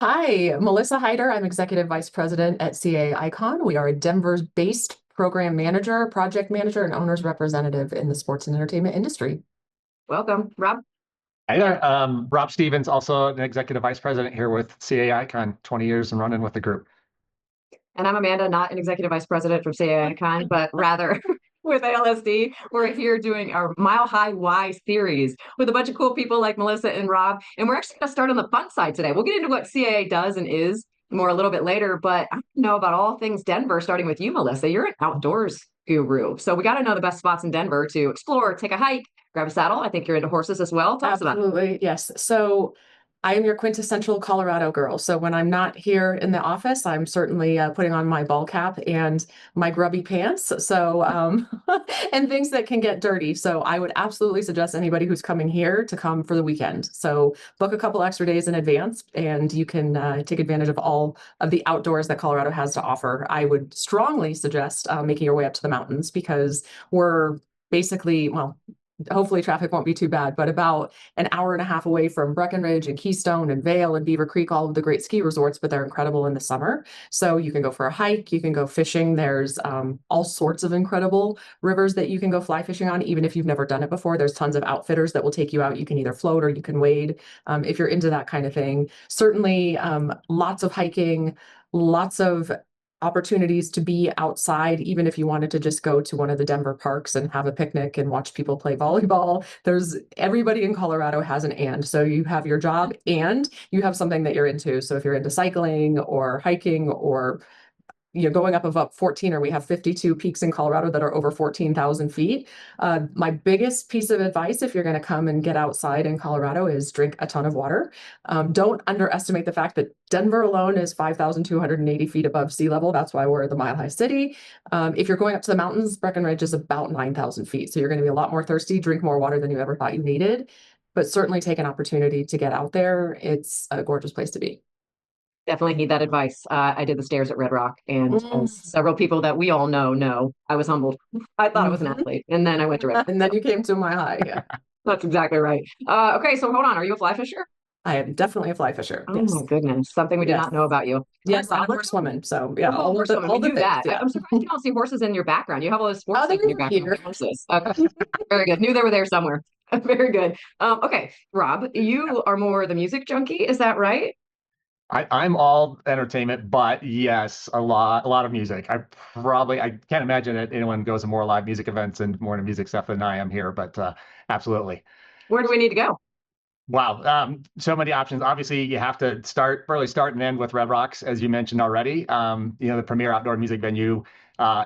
Hi, Melissa Heiter. I'm Executive Vice President at CAA Icon. We are a Denver-based program manager, project manager, and owner's representative in the sports and entertainment industry. Welcome, Rob. Hi there. Rob Stevens, also an executive vice president here with CAA Icon, 20 years and running with the group. And I'm Amanda, not an executive vice president from CAA, but rather with ALSD. We're here doing our Mile High Y series with a bunch of cool people like Melissa and Rob. And we're actually going to start on the fun side today. We'll get into what CAA does and is more a little bit later, but I know about all things Denver, starting with you, Melissa. You're an outdoors guru. So we got to know the best spots in Denver to explore, take a hike, grab a saddle. I think you're into horses as well. Tell us about it. Absolutely, yes. So I am your quintessential Colorado girl. So when I'm not here in the office, I'm certainly putting on my ball cap and my grubby pants. So and things that can get dirty. So I would absolutely suggest anybody who's coming here to come for the weekend. So book a couple extra days in advance, and you can take advantage of all of the outdoors that Colorado has to offer. I would strongly suggest making your way up to the mountains because we're basically, well, hopefully traffic won't be too bad, but about an hour and a half away from Breckenridge and Keystone and Vail and Beaver Creek, all of the great ski resorts, but they're incredible in the summer. So you can go for a hike, you can go fishing. There's all sorts of incredible rivers that you can go fly fishing on, even if you've never done it before. There's tons of outfitters that will take you out. You can either float or you can wade if you're into that kind of thing. Certainly lots of hiking, lots of opportunities to be outside, even if you wanted to just go to one of the Denver parks and have a picnic and watch people play volleyball. There's everybody in Colorado has an and. So you have your job and you have something that you're into. So if you're into cycling or hiking or going up above 14, or we have 52 peaks in Colorado that are over 14,000 feet. My biggest piece of advice, if you're going to come and get outside in Colorado, is drink a ton of water. Don't underestimate the fact that Denver alone is 5,280 feet above sea level. That's why we're the Mile High City. If you're going up to the mountains, Breckenridge is about 9,000 feet. So you're going to be a lot more thirsty, drink more water than you ever thought you needed, but certainly take an opportunity to get out there. It's a gorgeous place to be. Definitely need that advice. I did the stairs at Red Rock, and Mm. as several people that we all know, I was humbled. I thought I was an Mhm. athlete, and then I went to Red Rock. And then you came to my high. Yeah. That's exactly right. Okay, so hold on. Are you a fly fisher? I am definitely a fly fisher. Oh Yes. my goodness, something we did Yes. not know about you. All right, Yes, and a Rob, let's horsewoman. So yeah, oh, horsewoman. all We the knew things. that. Yeah. I'm surprised you don't see horses in your background. You have all those sports Oh, they're things in your background. here. Horses. Okay, very good. Knew they were there somewhere. Very good. Okay, Rob, you are more the music junkie. Is that right? I'm all entertainment, but yes, a lot of music. I can't imagine that anyone goes to more live music events and more into music stuff than I am here, but absolutely. Where do we need to go? Wow, so many options. Obviously, you have to start and end with Red Rocks, as you mentioned already. The premier outdoor music venue,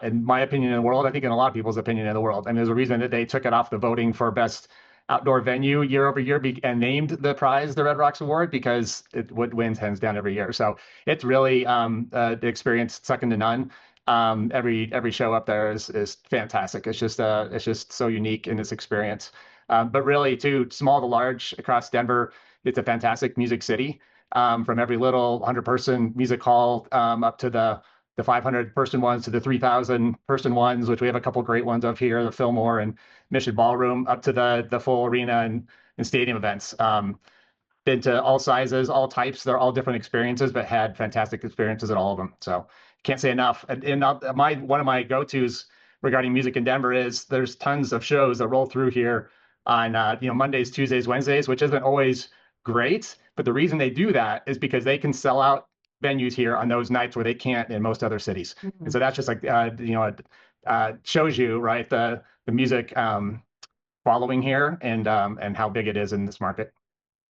in my opinion, in the world. I think in a lot of people's opinion in the world. And there's a reason that they took it off the voting for best outdoor venue year over year and named the prize the Red Rocks Award because what wins hands down every year. So it's really the experience second to none. Every show up there is fantastic. It's just so unique in its experience. But really, too, small to large across Denver, it's a fantastic music city. From every little 100-person music hall up to the 500-person ones to the 3,000-person ones, which we have a couple great ones of here, the Fillmore and Mission Ballroom, up to the full arena and stadium events. Been to all sizes, all types. They're all different experiences, but had fantastic experiences at all of them. So can't say enough. And one of my go-tos regarding music in Denver is there's tons of shows that roll through here on Mondays, Tuesdays, Wednesdays, which isn't always great. But the reason they do that is because they can sell out venues here on those nights where they can't in most other cities. And so that's just like shows you right the music following here and how big it is in this market.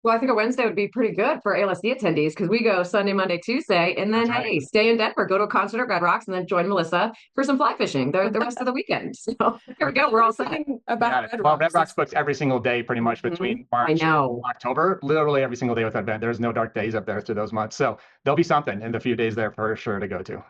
Well, I think a Wednesday would be pretty good for ALSD attendees because we go Sunday, Monday, Tuesday, and then That's right. hey, stay in Denver, go to a concert at Red Rocks, and then join Melissa for some fly fishing the rest of the weekend. So here we go. We're all set. Thing You about got it. Red Well, Red Rocks Rocks is books every single day, pretty much Mhm. between I March and know. October. Literally every single day with that event. There's no dark days up there through those months. So there'll be something in the few days there for sure to go to.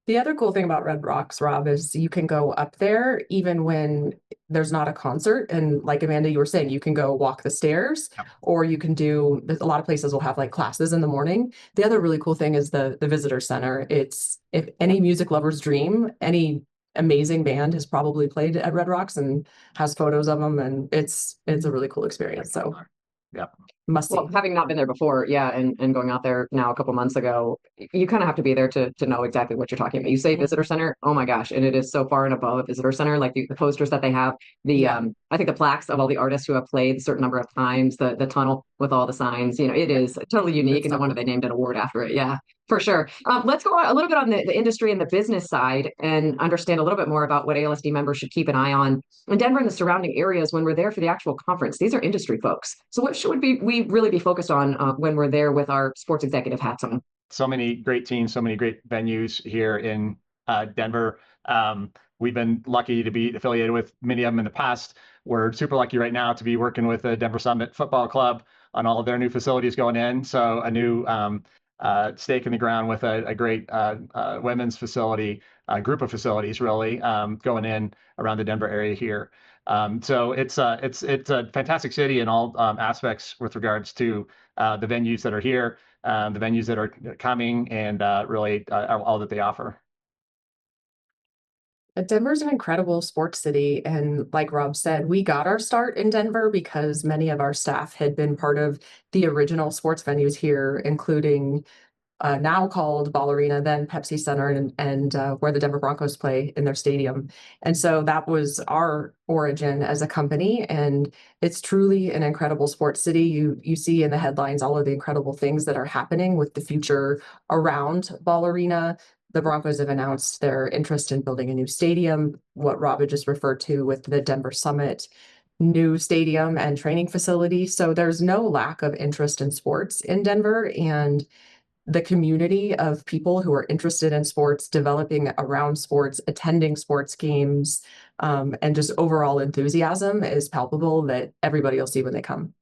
The other cool thing about Red Rocks, Rob, is you can go up there even when there's not a concert. And like Amanda, you were saying, you can go walk the stairs, Yep. or you can do, a lot of places will have like classes in the morning. The other really cool thing is the visitor center. It's, if any music lover's dream, any amazing band has probably played at Red Rocks and has photos of them, and it's a really cool experience. So Yep. must Well, see. having not been there before, yeah, and going out there now a couple months ago, you kind of have to be there to know exactly what you're talking about. You say visitor center, oh my gosh, and it is so far and above a visitor center. Like the posters that they have, Yeah, I think the plaques of all the artists who have played a certain number of times, the tunnel with all the signs, it is totally unique, good and no stuff. wonder they named an award after it. Yeah, for sure. Let's go a little bit on the industry and the business side and understand a little bit more about what ALSD members should keep an eye on in Denver and the surrounding areas when we're there for the actual conference. These are industry folks. So what should we really be focused on when we're there with our sports executive hats on? So many great teams, so many great venues here in Denver. We've been lucky to be affiliated with many of them in the past. We're super lucky right now to be working with the Denver Summit Football Club on all of their new facilities going in. So a new stake in the ground with a great women's facility, group of facilities really going in around the Denver area here. So it's a fantastic city in all aspects with regards to the venues that are here, the venues that are coming, and really all that they offer. Denver's an incredible sports city. And like Rob said, we got our start in Denver because many of our staff had been part of the original sports venues here, including now called Ball Arena, then Pepsi Center, and where the Denver Broncos play in their stadium. And so that was our origin as a company, and it's truly an incredible sports city. You see in the headlines all of the incredible things that are happening with the future around Ball Arena. The Broncos have announced their interest in building a new stadium, what Rob had just referred to with the Denver Summit new stadium and training facility. So there's no lack of interest in sports in Denver, and the community of people who are interested in sports, developing around sports, attending sports games, and just overall enthusiasm is palpable that everybody will see when they come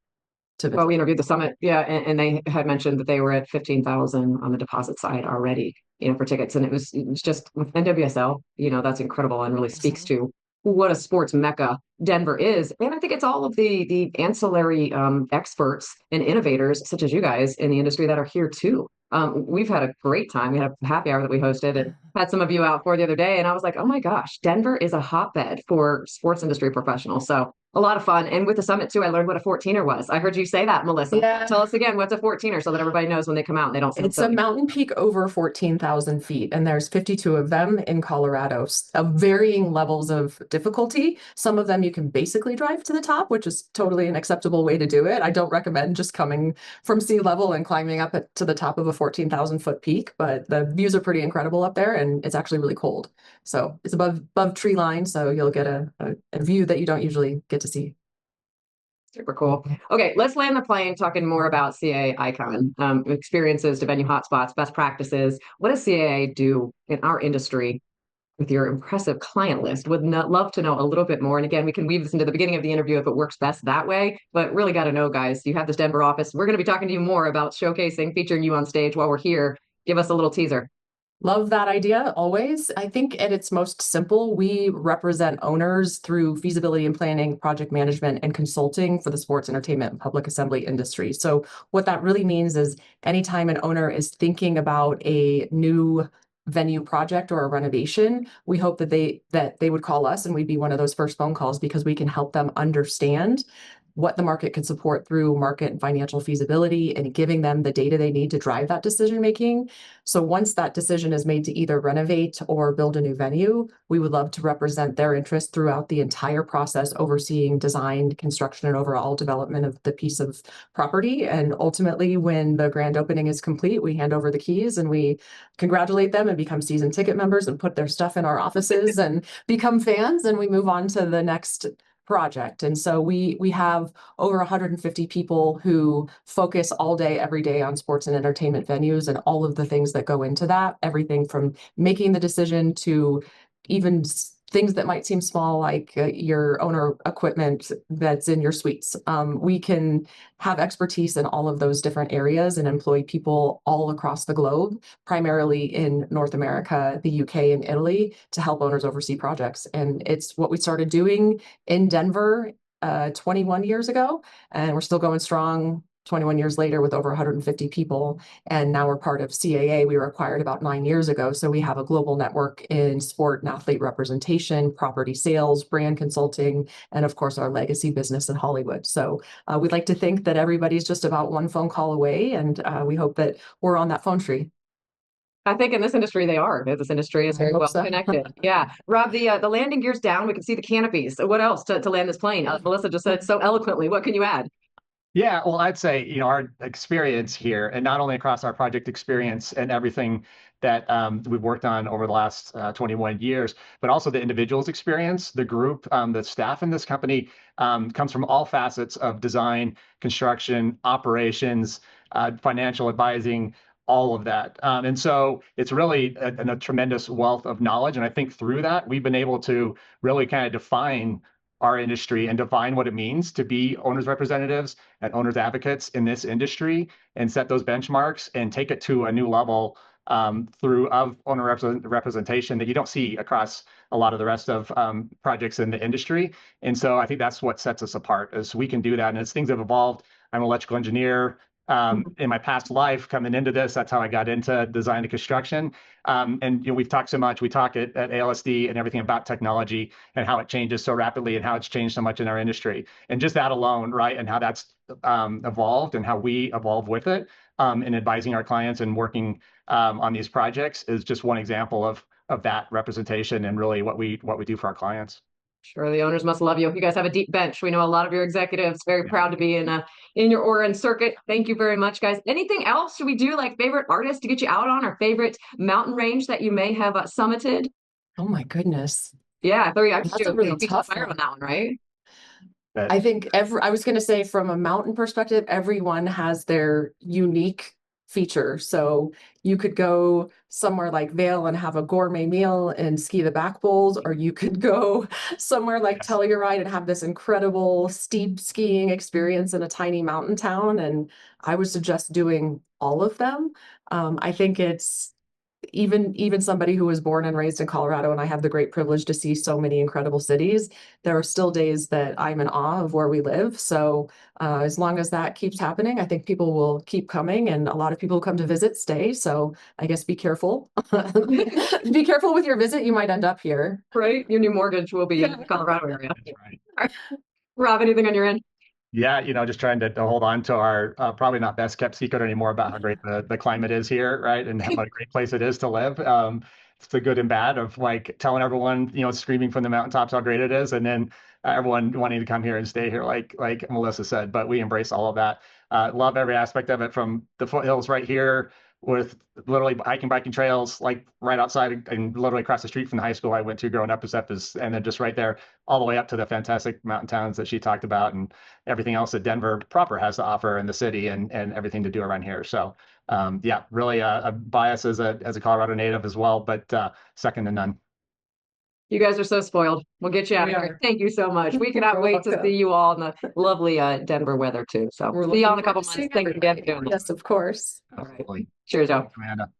to Well, visit. we interviewed the summit, yeah, and they had mentioned that they were at 15,000 on the deposit side already, for tickets, and it was just with NWSL, that's incredible and really speaks Mhm. to what a sports mecca Denver is. And I think it's all of the ancillary experts and innovators such as you guys in the industry that are here too. We've had a great time. We had a happy hour that we hosted and had some of you out for the other day, and I was like, oh my gosh, Denver is a hotbed for sports industry professionals. So a lot of fun. And with the summit too, I learned what a 14er was. I heard you say that, Melissa. Yeah. Tell us again, what's a 14er so that everybody knows when they come out and they don't sound It's a silly. mountain peak over 14,000 feet, and there's 52 of them in Colorado, of varying levels of difficulty. Some of them you can basically drive to the top, which is totally an acceptable way to do it. I don't recommend just coming from sea level and climbing up to the top of a 14,000 foot peak, but the views are pretty incredible up there, and it's actually really cold. So it's above tree line, so you'll get a view that you don't usually get to see. Super cool. Okay, let's land the plane talking more about CAA Icon, experiences to venue hotspots, best practices. What does CAA do in our industry with your impressive client list? Would not love to know a little bit more. And again, we can weave this into the beginning of the interview if it works best that way. But really got to know, guys, you have this Denver office. We're going to be talking to you more about showcasing, featuring you on stage while we're here. Give us a little teaser. Love that idea always. I think at its most simple, we represent owners through feasibility and planning, project management, and consulting for the sports, entertainment, and public assembly industry. So what that really means is anytime an owner is thinking about a new venue project or a renovation, we hope that they would call us and we'd be one of those first phone calls because we can help them understand what the market can support through market and financial feasibility and giving them the data they need to drive that decision making. So once that decision is made to either renovate or build a new venue, we would love to represent their interest throughout the entire process, overseeing design, construction, and overall development of the piece of property. And ultimately, when the grand opening is complete, we hand over the keys and we congratulate them and become season ticket members and put their stuff in our offices and become fans, and we move on to the next project. And so we have over 150 people who focus all day, every day on sports and entertainment venues and all of the things that go into that, everything from making the decision to even things that might seem small, like your owner equipment that's in your suites. We can have expertise in all of those different areas and employ people all across the globe, primarily in North America, the UK, and Italy, to help owners oversee projects. And it's what we started doing in Denver 21 years ago, and we're still going strong 21 years later with over 150 people. And now we're part of CAA. We were acquired about 9 years ago. So we have a global network in sport and athlete representation, property sales, brand consulting, and of course, our legacy business in Hollywood. So we'd like to think that everybody's just about one phone call away. And we hope that we're on that phone tree. I think in this industry they are. This industry is very well connected. Yeah. Rob, the landing gear's down. We can see the canopies. So what else to land this plane? Melissa just said so eloquently. What can you add? Yeah, well, I'd say, our experience here, and not only across our project experience and everything that we've worked on over the last 21 years, but also the individual's experience, the group, the staff in this company comes from all facets of design, construction, operations, financial advising, all of that. And so it's really a tremendous wealth of knowledge. And I think through that, we've been able to really kind of define our industry and define what it means to be owners representatives and owners advocates in this industry, and set those benchmarks and take it to a new level through owner representation that you don't see across a lot of the rest of projects in the industry. And so I think that's what sets us apart, is we can do that. And as things have evolved, I'm an electrical engineer. In my past life, coming into this, that's how I got into design and construction. And we've talked so much. We talk at ALSD and everything about technology and how it changes so rapidly and how it's changed so much in our industry. And just that alone, right, and how that's evolved and how we evolve with it in advising our clients and working on these projects is just one example of that representation and really what we do for our clients. Sure, the owners must love you. You guys have a deep bench. We know a lot of your executives. Very proud to be in your Oregon circuit. Thank you very much, guys. Anything else? Should we do like favorite artists to get you out on, or favorite mountain range that you may have summited? Oh my goodness. Yeah, I thought you That's a really tough fire on that one, right? I think I was going to say, from a mountain perspective, everyone has their unique feature. So you could go somewhere like Vail and have a gourmet meal and ski the back bowls, or you could go somewhere like Telluride and have this incredible steep skiing experience in a tiny mountain town. And I would suggest doing all of them. I think it's even somebody who was born and raised in Colorado, and I have the great privilege to see so many incredible cities, there are still days that I'm in awe of where we live. So as long as that keeps happening, I think people will keep coming, and a lot of people who come to visit stay. So I guess be careful. Be careful with your visit. You might end up here. Right? Your new mortgage will be in the Colorado area. Right. Rob, anything on your end? Yeah, just trying to hold on to our probably not best kept secret anymore about how great the climate is here, right? And what a great place it is to live. It's the good and bad of like telling everyone, screaming from the mountaintops how great it is, and then everyone wanting to come here and stay here, like Melissa said. But we embrace all of that. Love every aspect of it, from the foothills right here with literally biking trails like right outside and literally across the street from the high school I went to growing up, and then just right there all the way up to the fantastic mountain towns that she talked about, and everything else that Denver proper has to offer in the city, and everything to do around here. So yeah, really a bias as a Colorado native as well, but second to none. You guys are so spoiled. We'll get you out of here. Thank you so much. We cannot wait to see you all in the lovely Denver weather too. So We're see you all in a looking couple forward to months. Thank you again for doing this. Yes, of course. All right. Absolutely. Cheers, y'all. Amanda.